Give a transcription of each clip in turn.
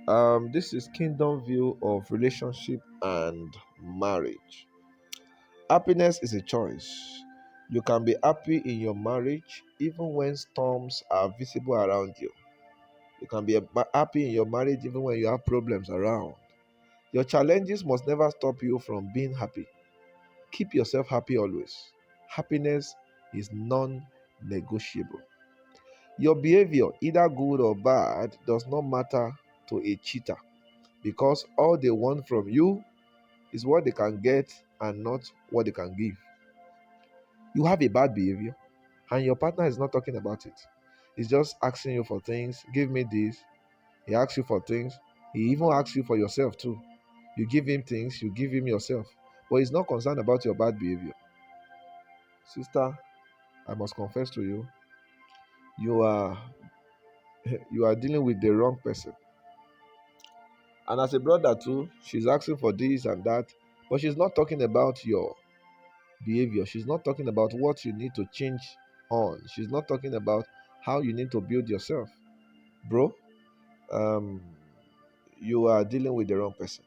This is Kingdom View of Relationship and Marriage. Happiness is a choice. You can be happy in your marriage even when storms are visible around you. You can be happy in your marriage even when you have problems around. Your challenges must never stop you from being happy. Keep yourself happy always. Happiness is non negotiable. Your behavior, either good or bad, does not matter to a cheater because all they want from you is what they can get and not what they can give. You have a bad behavior and your partner is not talking about it. He's just asking you for things. Give me this. He asks you for things. He even asks you for yourself too. You give him things, you give him yourself. But he's not concerned about your bad behavior. Sister, I must confess to you, you are you are dealing with the wrong person. And as a brother too, she's asking for this and that, but she's not talking about your behavior. She's not talking about what you need to change on. She's not talking about how you need to build yourself. Bro, um, you are dealing with the wrong person.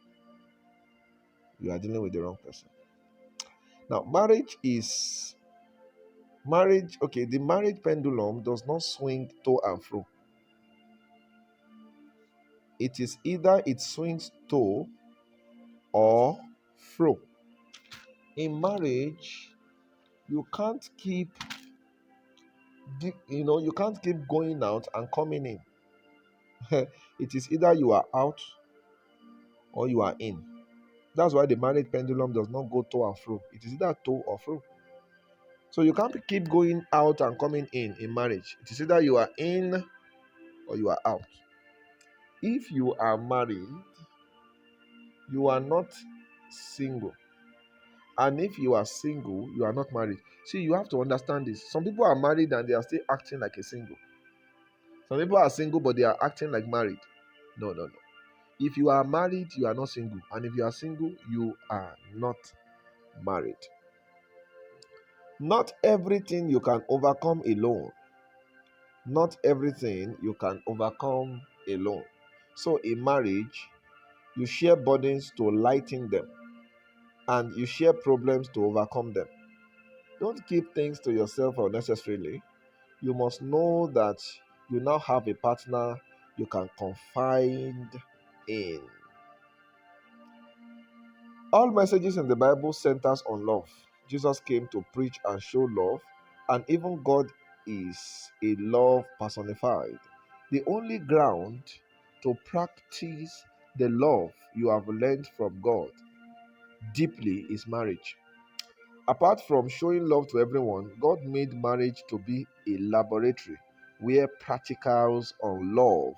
You are dealing with the wrong person. Now, okay, the marriage pendulum does not swing to and fro. It is either it swings to or fro. In marriage, you can't keep you can't keep going out and coming in. It is either you are out or you are in. That's why the marriage pendulum does not go to and fro. It is either to or fro. So you can't keep going out and coming in marriage. It is either you are in or you are out. If you are married, you are not single. And if you are single, you are not married. See, you have to understand this. Some people are married and they are still acting like a single. Some people are single but they are acting like married. No, no, no. If you are married, you are not single. And if you are single, you are not married. Not everything you can overcome alone. Not everything you can overcome alone. So in marriage, you share burdens to lighten them, and you share problems to overcome them. Don't keep things to yourself unnecessarily. You must know that you now have a partner you can confide in. All messages in the Bible centers on love. Jesus came to preach and show love, and even God is a love personified. The only ground to practice the love you have learned from God deeply is marriage. Apart from showing love to everyone, God made marriage to be a laboratory where practicals on love,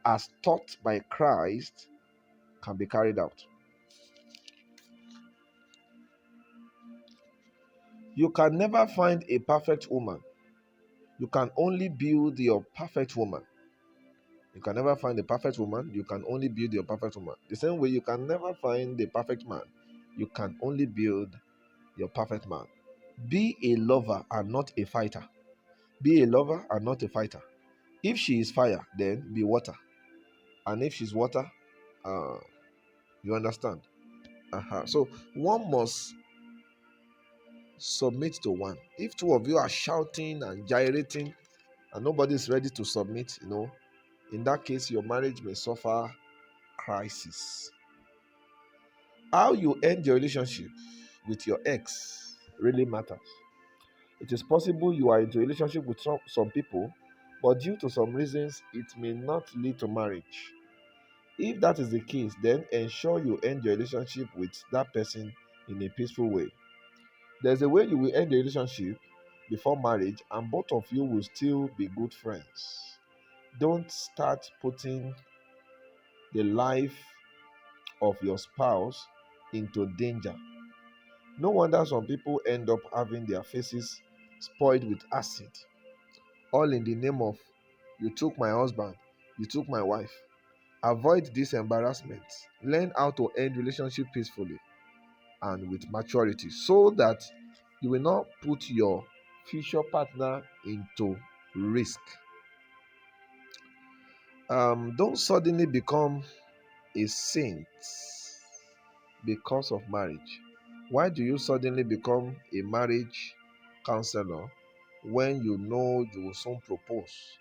as taught by Christ, can be carried out. You can never find a perfect woman. You can only build your perfect woman. You can never find a perfect woman. You can only build your perfect woman. The same way you can never find the perfect man. You can only build your perfect man. Be a lover and not a fighter. Be a lover and not a fighter. If she is fire, then be water. And if she's water, uh, you understand. So one must submit to one. If two of you are shouting and gyrating and nobody is ready to submit, in that case, your marriage may suffer crisis. How you end your relationship with your ex really matters. It is possible you are into a relationship with some people, but due to some reasons, it may not lead to marriage. If that is the case, then ensure you end your relationship with that person in a peaceful way. There's a way you will end the relationship before marriage, and both of you will still be good friends. Don't start putting the life of your spouse into danger. No wonder some people end up having their faces spoiled with acid, all in the name of you took my husband, you took my wife. Avoid this embarrassment. Learn how to end relationship peacefully and with maturity so that you will not put your future partner into risk. Don't suddenly become a saint because of marriage. Why do you suddenly become a marriage counselor when you know you will soon propose?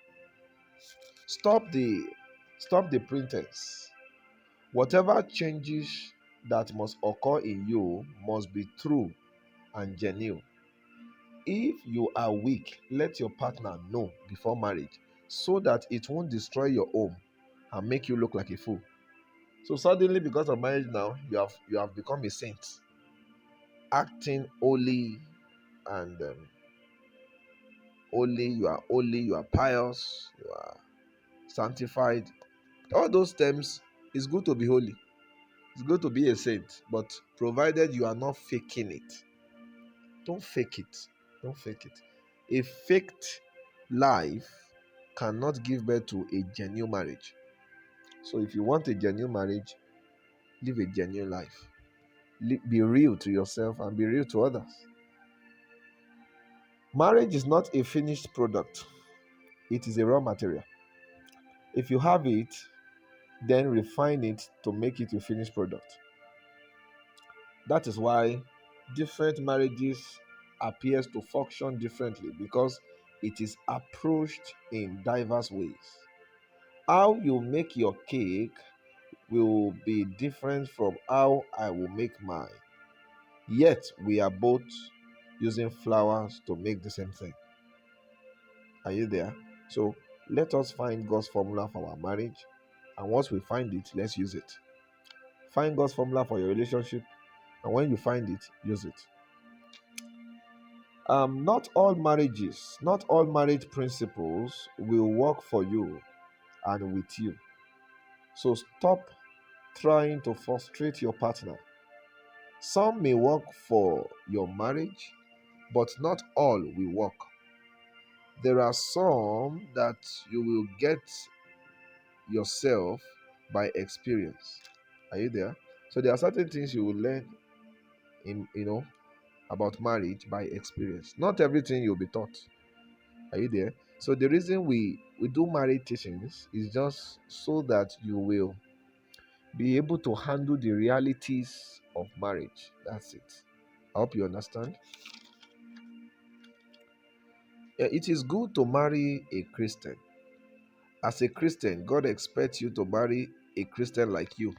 Stop the stop the pretense. Whatever changes that must occur in you must be true and genuine. If you are weak, let your partner know before marriage so that it won't destroy your home and make you look like a fool. So suddenly, because of marriage now, you have become a saint, acting holy and holy. You are holy. You are pious. You are sanctified. All those terms. It's good to be holy. It's good to be a saint, but provided you are not faking it. Don't fake it. Don't fake it. A faked life cannot give birth to a genuine marriage. So if you want a genuine marriage, live a genuine life. Be real to yourself and be real to others. Marriage is not a finished product, it is a raw material. If you have it, then refine it to make it a finished product. That is why different marriages appears to function differently because it is approached in diverse ways. How you make your cake will be different from how I will make mine. Yet we are both using flowers to make the same thing. Are you there? So let us find God's formula for our marriage. And once we find it, let's use it. Find God's formula for your relationship. And when you find it, use it. Not all marriage principles will work for you and with you. So stop trying to frustrate your partner. Some may work for your marriage, but not all will work. There are some that you will get yourself by experience. Are you there? So there are certain things you will learn in about marriage by experience. Not everything you'll be taught. Are you there? So the reason we do marriage teachings is just so that you will be able to handle the realities of marriage. That's it. I hope you understand. Yeah, it is good to marry a Christian. As a Christian, God expects you to marry a Christian like you,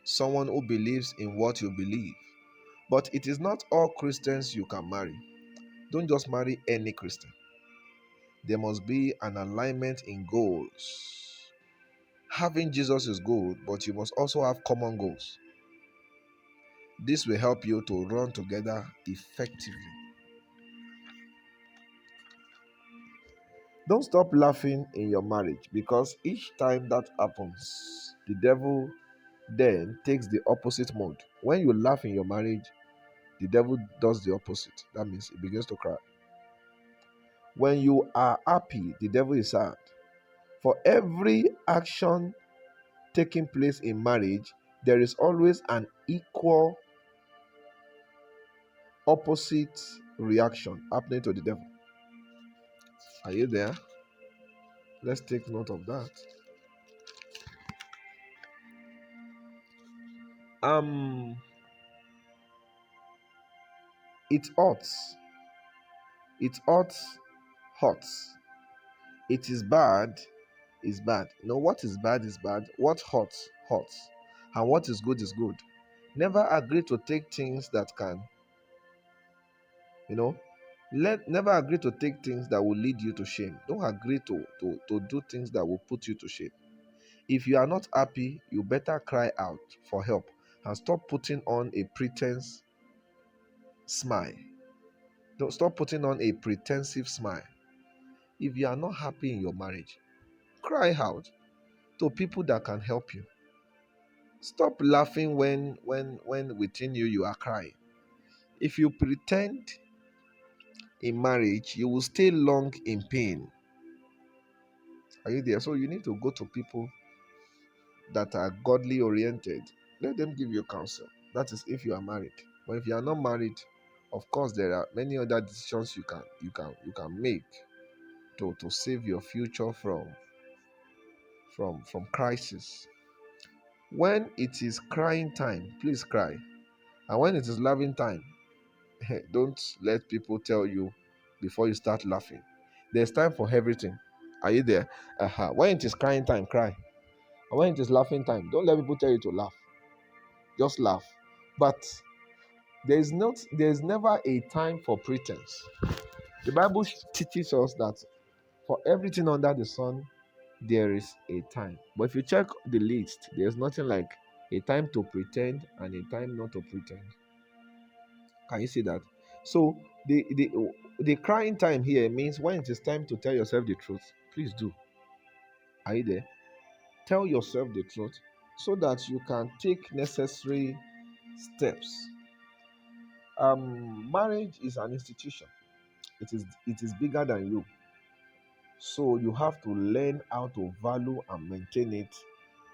someone who believes in what you believe. But it is not all Christians you can marry. Don't just marry any Christian. There must be an alignment in goals. Having Jesus is good, but you must also have common goals. This will help you to run together effectively. Don't stop laughing in your marriage because each time that happens, the devil then takes the opposite mode. When you laugh in your marriage, the devil does the opposite. That means it begins to cry. When you are happy, the devil is sad. For every action taking place in marriage, there is always an equal opposite reaction happening to the devil. Are you there? Let's take note of that. Um, it hurts. It hurts. It is bad. You know what is bad is bad. What hurts. And what is good is good. Never agree to take things that can, you know, never agree to take things that will lead you to shame. Don't agree to do things that will put you to shame. If you are not happy, you better cry out for help and stop putting on a pretense smile. Don't stop putting on a pretensive smile. If you are not happy in your marriage, cry out to people that can help you. Stop laughing when within you are crying. If you pretend in marriage, you will stay long in pain. Are you there? So you need to go to people that are godly oriented. Let them give you counsel. That is if you are married. But if you are not married, of course there are many other decisions you can make to save your future from from crisis. When it is crying time, please cry. And when it is laughing time, don't let people tell you before you start laughing. There's time for everything. Are you there? When it is crying time, cry. And when it is laughing time, don't let people tell you to laugh. Just laugh. But there's never a time for pretense. The Bible teaches us that for everything under the sun, there is a time. But if you check the list, there's nothing like a time to pretend and a time not to pretend. Can you see that? So the crying time here means when it is time to tell yourself the truth, please do. Are you there? Tell yourself the truth so that you can take necessary steps. Marriage is an institution. It is bigger than you. So you have to learn how to value and maintain it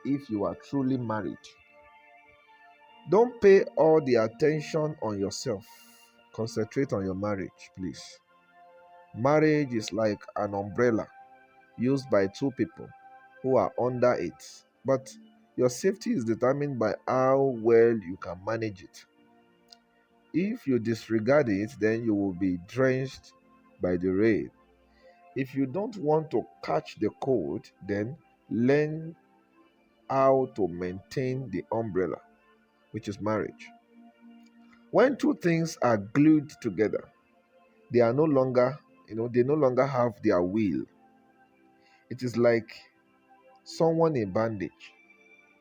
if you are truly married. Don't pay all the attention on yourself. Concentrate on your marriage, please. Marriage is like an umbrella used by two people who are under it. But your safety is determined by how well you can manage it. If you disregard it, then you will be drenched by the rain. If you don't want to catch the cold, then learn how to maintain the umbrella, which is marriage. When two things are glued together, they are no longer, they no longer have their will. It is like someone in bandage.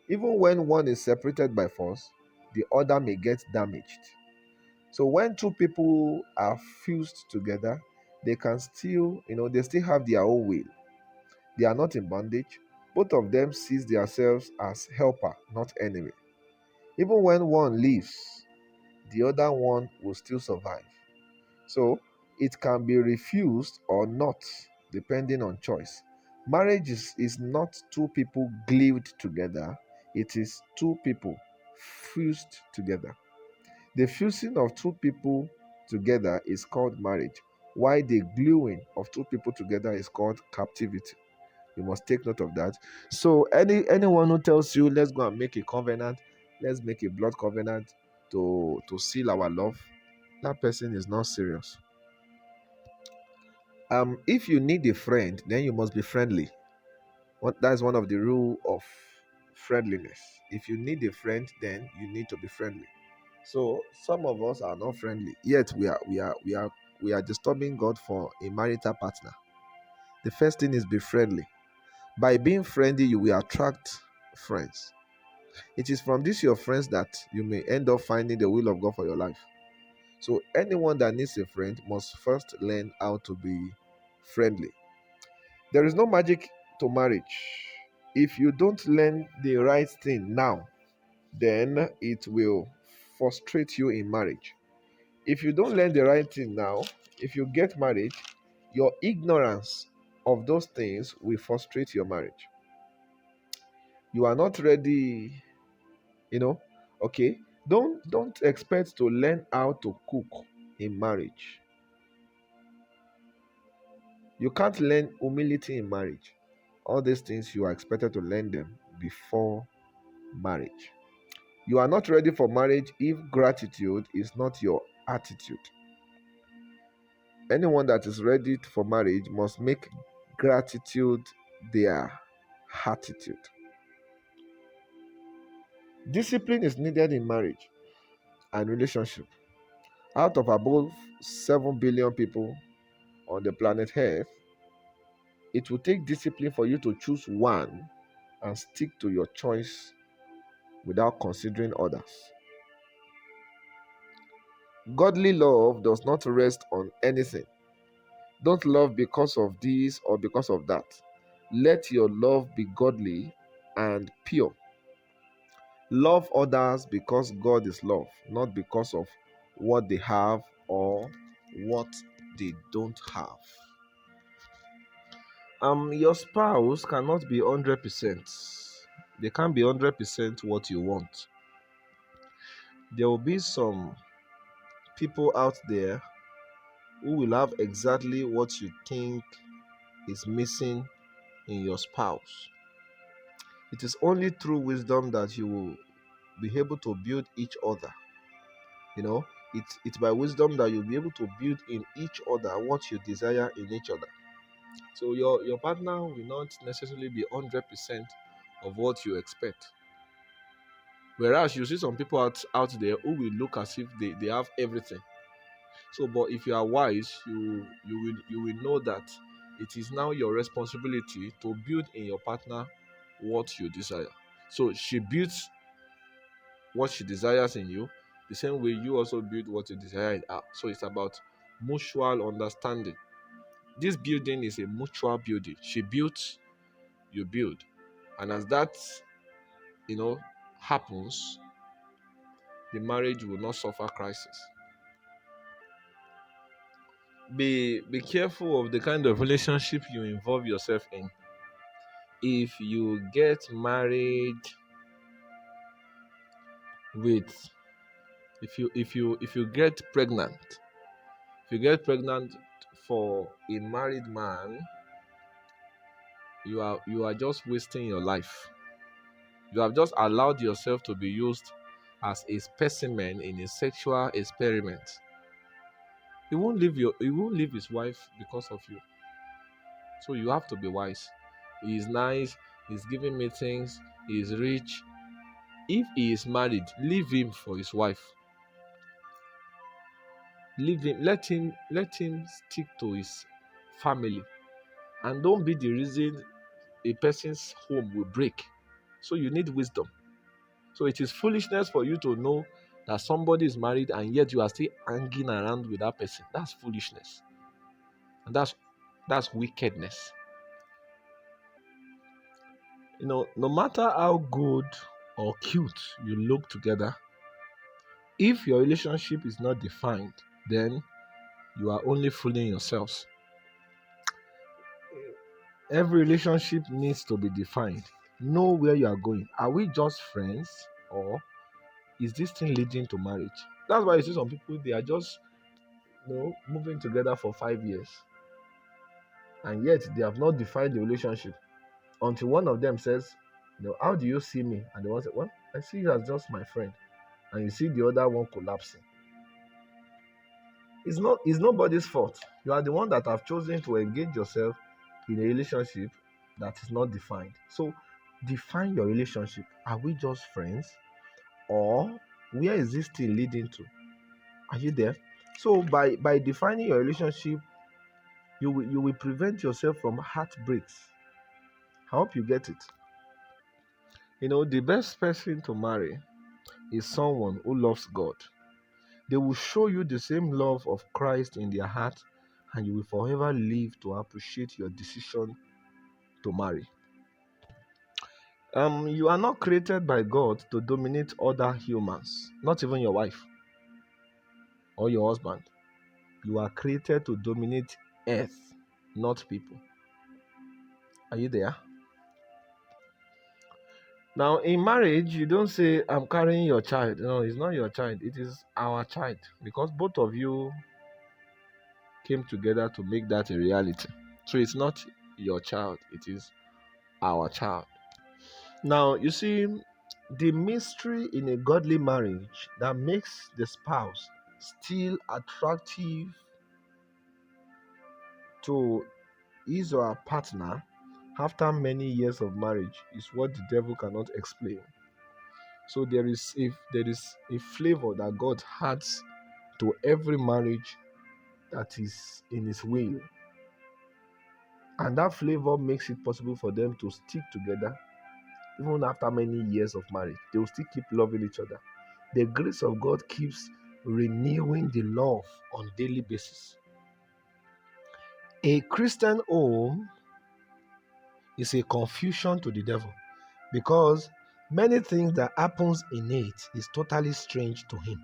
Even when one is separated by force, the other may get damaged. So when two people are fused together, they can still, they still have their own will. They are not in bondage. Both of them sees themselves as helper, not enemy. Even when one leaves, the other one will still survive. So it can be refused or not, depending on choice. Marriage is not two people glued together, it is two people fused together. The fusing of two people together is called marriage, while the gluing of two people together is called captivity. You must take note of that. So anyone who tells you let's go and make a covenant, let's make a blood covenant to seal our love, that person is not serious. If you need a friend, then you must be friendly. That's one of the rule of friendliness. If you need a friend, then you need to be friendly. So some of us are not friendly, yet we are disturbing God for a marital partner. The first thing is be friendly. By being friendly, you will attract friends. It is from these your friends that you may end up finding the will of God for your life. So anyone that needs a friend must first learn how to be friendly. There is no magic to marriage. If you don't learn the right thing now, then it will frustrate you in marriage. If you don't learn the right thing now, if you get married, your ignorance of those things will frustrate your marriage. You are not ready, you know. Okay, don't expect to learn how to cook in marriage. You can't learn humility in marriage. All these things you are expected to learn them before marriage. You are not ready for marriage if gratitude is not your attitude. Anyone that is ready for marriage must make gratitude their attitude. Discipline is needed in marriage and relationship. Out of above 7 billion people on the planet Earth, it will take discipline for you to choose one and stick to your choice without considering others. Godly love does not rest on anything. Don't love because of this or because of that. Let your love be godly and pure. Love others because God is love, not because of what they have or what they don't have. Your spouse cannot be 100%. They can't be 100% what you want. There will be some people out there who will have exactly what you think is missing in your spouse. It is only through wisdom that you will be able to build each other. You know, it's by wisdom that you'll be able to build in each other what you desire in each other. So your partner will not necessarily be 100% of what you expect. Whereas you see some people out there who will look as if they have everything. So, but if you are wise, you will know that it is now your responsibility to build in your partner what you desire. So she builds what she desires in you, the same way you also build what you desire in her. So it's about mutual understanding. This building is a mutual building. She builds, you build. And as that, you know, happens, the marriage will not suffer crisis. Be careful of the kind of relationship you involve yourself in. If you get married with if you get pregnant, for a married man, you are just wasting your life. You have just allowed yourself to be used as a specimen in a sexual experiment. He won't leave his wife because of you. So you have to be wise. He is nice, he's giving me things, he is rich. If he is married, leave him for his wife. Leave him, let him stick to his family, and don't be the reason a person's home will break. So you need wisdom. So it is foolishness for you to know that somebody is married and yet you are still hanging around with that person. That's foolishness. And that's wickedness. No matter how good or cute you look together, if your relationship is not defined, then you are only fooling yourselves. Every relationship needs to be defined. Know where you are going. Are we just friends, or is this thing leading to marriage? That's why you see some people, they are just moving together for 5 years, and yet they have not defined the relationship until one of them says, how do you see me? And the one said, well, I see you as just my friend. And you see the other one collapsing. It's nobody's fault. You are the one that have chosen to engage yourself in a relationship that is not defined. So define your relationship. Are we just friends, or where is this thing leading to? Are you there? So by defining your relationship, you will prevent yourself from heartbreaks. I hope you get it. The best person to marry is someone who loves God. They will show you the same love of Christ in their heart, and you will forever live to appreciate your decision to marry. You are not created by God to dominate other humans, not even your wife or your husband. You are created to dominate earth, not people. Are you there? Now, in marriage, you don't say, I'm carrying your child. No, it's not your child. It is our child, because both of you came together to make that a reality. So it's not your child, it is our child. Now, you see, the mystery in a godly marriage that makes the spouse still attractive to his or her partner after many years of marriage is what the devil cannot explain. So there is a flavor that God adds to every marriage that is in his will. And that flavor makes it possible for them to stick together even after many years of marriage. They will still keep loving each other. The grace of God keeps renewing the love on a daily basis. A Christian home is a confusion to the devil, because many things that happens in it is totally strange to him.